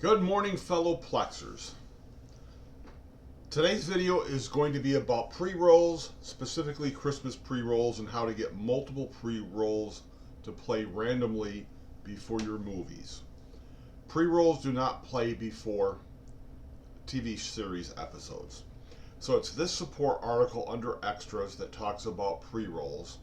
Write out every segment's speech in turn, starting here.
Good morning, fellow Plexers. Today's video is going to be about pre-rolls, specifically Christmas pre-rolls, and how to get multiple pre-rolls to play randomly before your movies. Pre-rolls do not play before TV series episodes. So it's this support article under extras that talks about pre-rolls.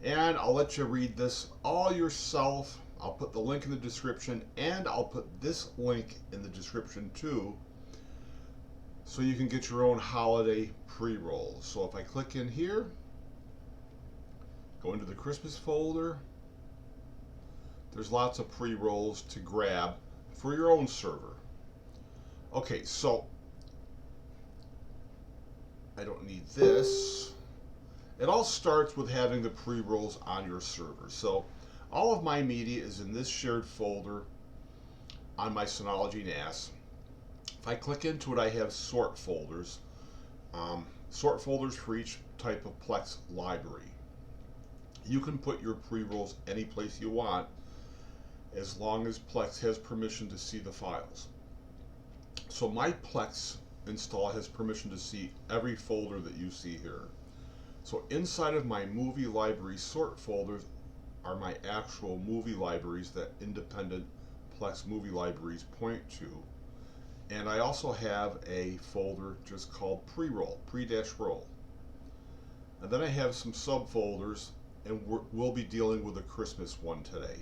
And I'll let you read this all yourself. I'll put the link in the description, and I'll put this link in the description too, so you can get your own holiday pre-rolls. So if I click in here, go into the Christmas folder, there's lots of pre-rolls to grab for your own server. Okay, so I don't need this. It all starts with having the pre-rolls on your server. So all of my media is in this shared folder on my Synology NAS. If I click into it, I have sort folders. Sort folders for each type of Plex library. You can put your pre-rolls any place you want as long as Plex has permission to see the files. So my Plex install has permission to see every folder that you see here. So inside of my movie library sort folders are my actual movie libraries that independent Plex movie libraries point to. And I also have a folder just called pre-roll, pre-roll. And then I have some subfolders, and we'll be dealing with a Christmas one today.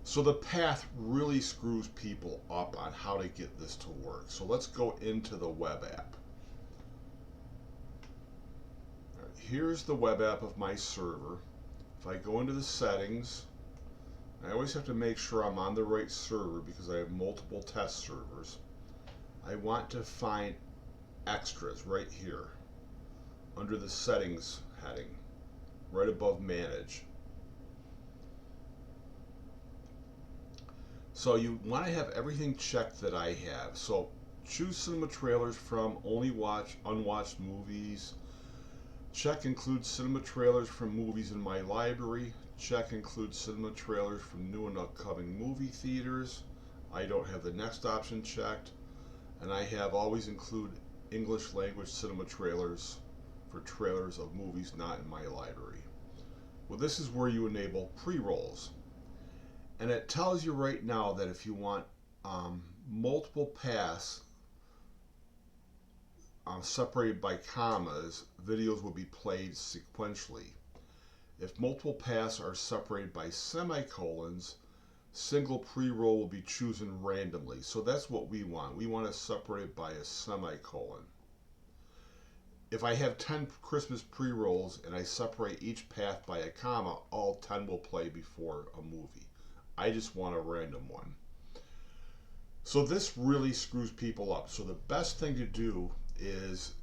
So the path really screws people up on how to get this to work. So let's go into the web app. All right, here's the web app of my server. If I go into the settings, I always have to make sure I'm on the right server because I have multiple test servers. I want to find extras right here under the settings heading, right above manage. So you want to have everything checked that I have. So choose cinema trailers from only watch unwatched movies. Check includes cinema trailers from movies in my library. Check includes cinema trailers from new and upcoming movie theaters. I don't have the next option checked. And I have always include English language cinema trailers for trailers of movies not in my library. Well, this is where you enable pre-rolls. And it tells you right now that if you want multiple paths separated by commas, videos will be played sequentially. If multiple paths are separated by semicolons, single pre-roll will be chosen randomly. So that's what we want. We want to separate it by a semicolon. If I have 10 Christmas pre-rolls and I separate each path by a comma, all 10 will play before a movie. I just want a random one. So this really screws people up. So the best thing to do is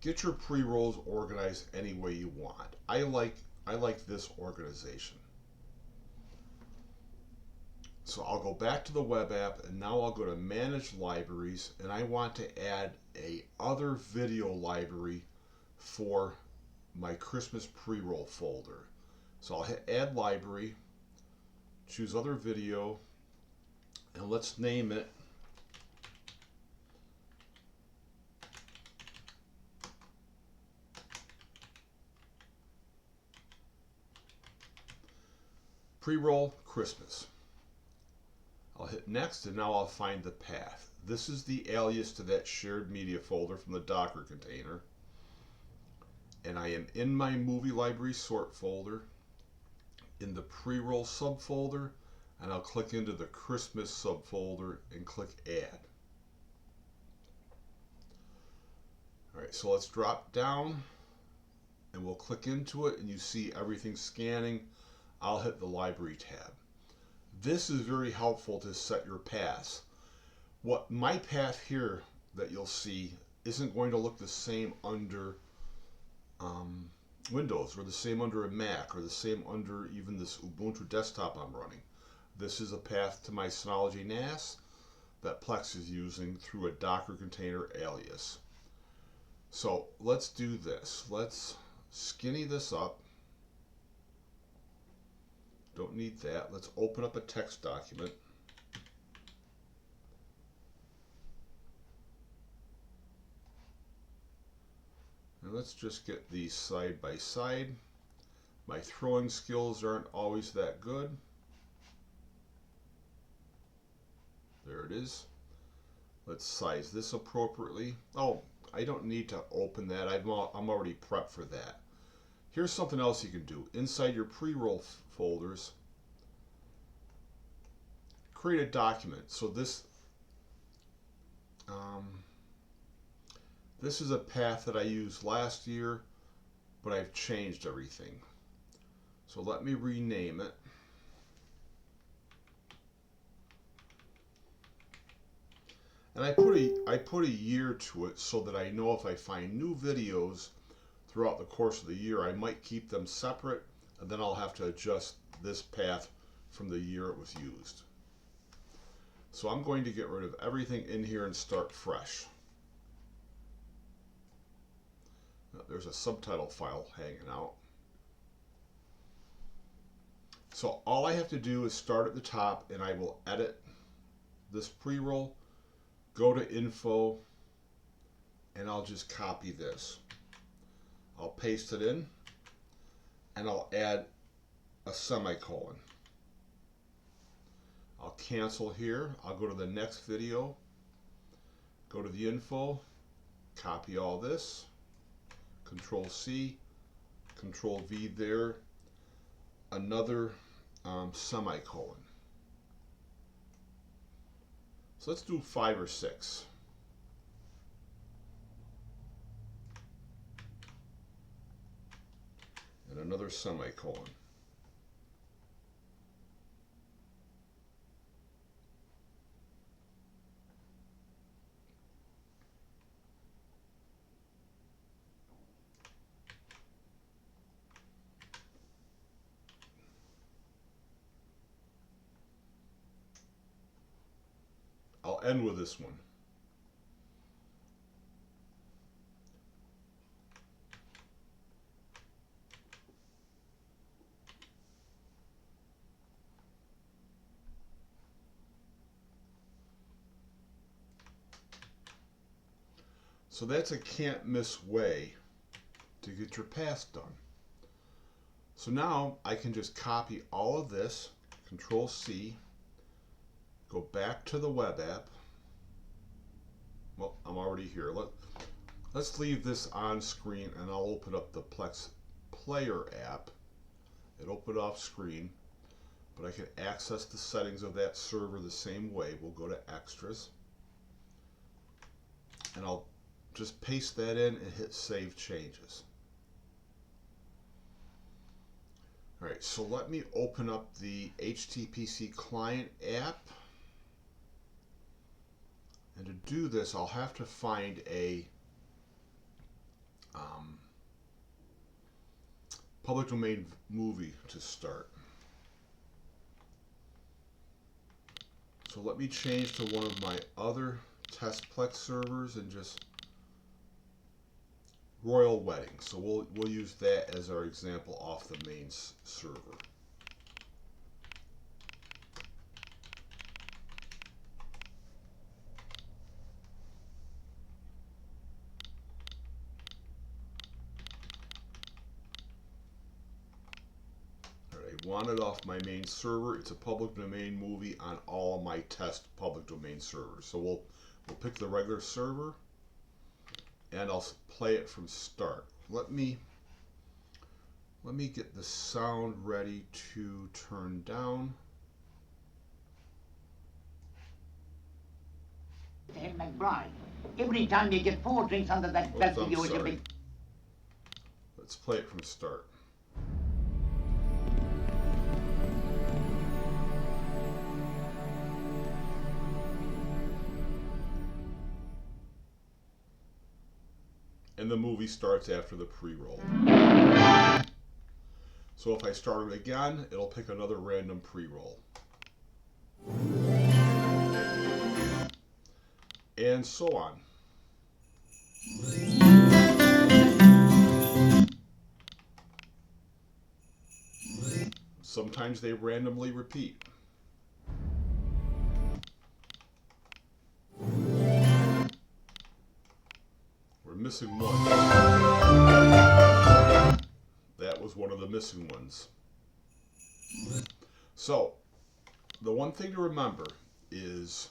get your pre-rolls organized any way you want. I like this organization. So I'll go back to the web app, and now I'll go to manage libraries, and I want to add a other video library for my Christmas pre-roll folder. So I'll hit add library, choose other video, and let's name it pre-roll Christmas. I'll hit next, and now I'll find the path. This is the alias to that shared media folder from the Docker container. And I am in my movie library sort folder, in the pre-roll subfolder, and I'll click into the Christmas subfolder and click add. All right, so let's drop down, and we'll click into it, and you see everything scanning. I'll hit the library tab. This is very helpful to set your paths. What my path here that you'll see isn't going to look the same under Windows, or the same under a Mac, or the same under even this Ubuntu desktop I'm running. This is a path to my Synology NAS that Plex is using through a Docker container alias. So let's do this. Let's skinny this up. Don't need that. Let's open up a text document. And let's just get these side by side. My throwing skills aren't always that good. There it is. Let's size this appropriately. Oh, I don't need to open that. I'm already prepped for that. Here's something else you can do. Inside your pre-roll folders, create a document. So this is a path that I used last year, but I've changed everything. So let me rename it. And I put a year to it so that I know if I find new videos throughout the course of the year, I might keep them separate, and then I'll have to adjust this path from the year it was used. So I'm going to get rid of everything in here and start fresh. Now, there's a subtitle file hanging out. So all I have to do is start at the top, and I will edit this pre-roll, go to info, and I'll just copy this. I'll paste it in, and I'll add a semicolon. I'll cancel here. I'll go to the next video, go to the info, copy all this, Control C, Control V there, another semicolon. So let's do 5 or 6. And another semicolon. I'll end with this one. So that's a can't miss way to get your pass done. So now I can just copy all of this, Control C, go back to the web app. Well, I'm already here. Let's leave this on screen, and I'll open up the Plex player app. It opened off screen, but I can access the settings of that server the same way. We'll go to extras, and I'll just paste that in and hit save changes. All right, so let me open up the HTPC client app. And to do this, I'll have to find a public domain movie to start. So let me change to one of my other test Plex servers and just Royal Wedding. So we'll use that as our example off the main server. Want it off my main server. It's a public domain movie on all my test public domain servers. So we'll pick the regular server, and I'll play it from start. Let me get the sound ready to turn down. Hey, McBride, every time you get 4 drinks under that belt of yours, you'll be... Let's play it from start. And the movie starts after the pre-roll. So if I start it again, it'll pick another random pre-roll. And so on. Sometimes they randomly repeat. We're missing one. one of the missing ones. So, the one thing to remember is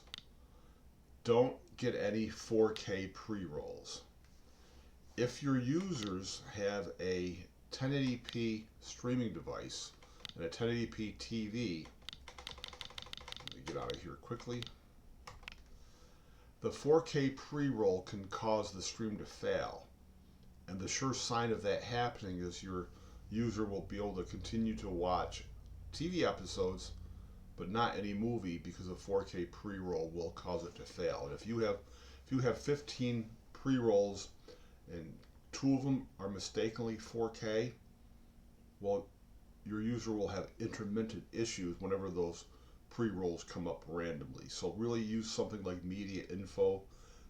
don't get any 4K pre-rolls. If your users have a 1080p streaming device and a 1080p TV, let me get out of here quickly. The 4K pre-roll can cause the stream to fail. And the sure sign of that happening is your user will be able to continue to watch TV episodes, but not any movie, because a 4K pre-roll will cause it to fail. And if you have 15 pre-rolls and 2 of them are mistakenly 4K, well, your user will have intermittent issues whenever those pre-rolls come up randomly. So really use something like media info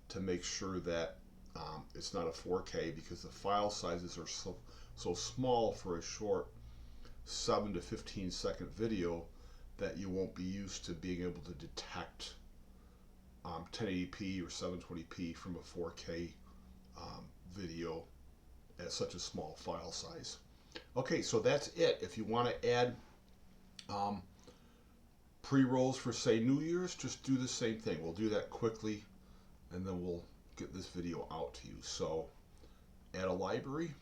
to make sure that it's not a 4K, because the file sizes are so small for a short 7 to 15 second video that you won't be used to being able to detect 1080p or 720p from a 4K video at such a small file size. Okay, so that's it. If you want to add pre-rolls for, say, New Year's, just do the same thing. We'll do that quickly, and then we'll get this video out to you. So, add a library.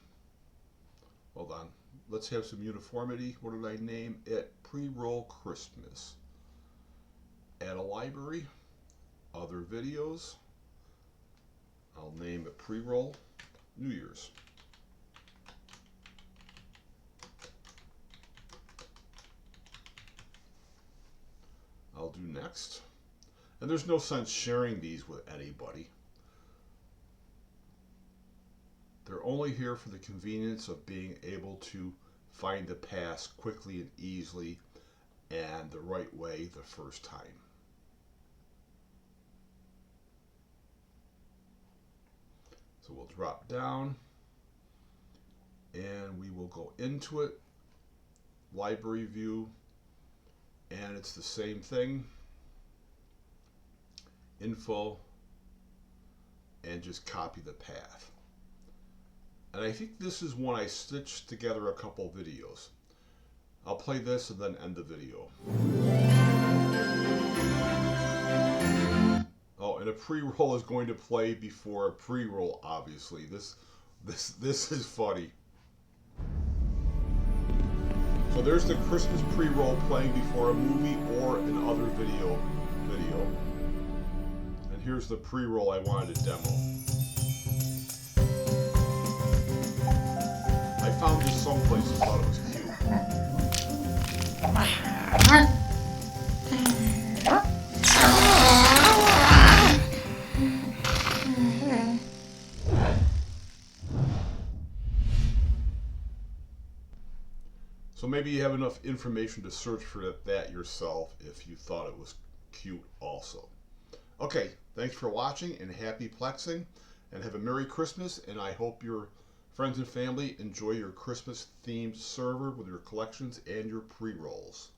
Hold on. Let's have some uniformity. What did I name it? Pre-roll Christmas. Add a library. Other videos. I'll name it pre-roll New Year's. I'll do next. And there's no sense sharing these with anybody. They're only here for the convenience of being able to find the pass quickly and easily and the right way the first time. So we'll drop down and we will go into it, library view, and it's the same thing, info, and just copy the path. And I think this is one I stitched together a couple videos. I'll play this and then end the video. Oh, and a pre-roll is going to play before a pre-roll, obviously. This is funny. So there's the Christmas pre-roll playing before a movie or an other video. And here's the pre-roll I wanted to demo. I found this someplace and thought it was cute. So maybe you have enough information to search for that yourself if you thought it was cute also. Okay, thanks for watching and happy Plexing, and have a Merry Christmas, and I hope your friends and family enjoy your Christmas themed server with your collections and your pre-rolls.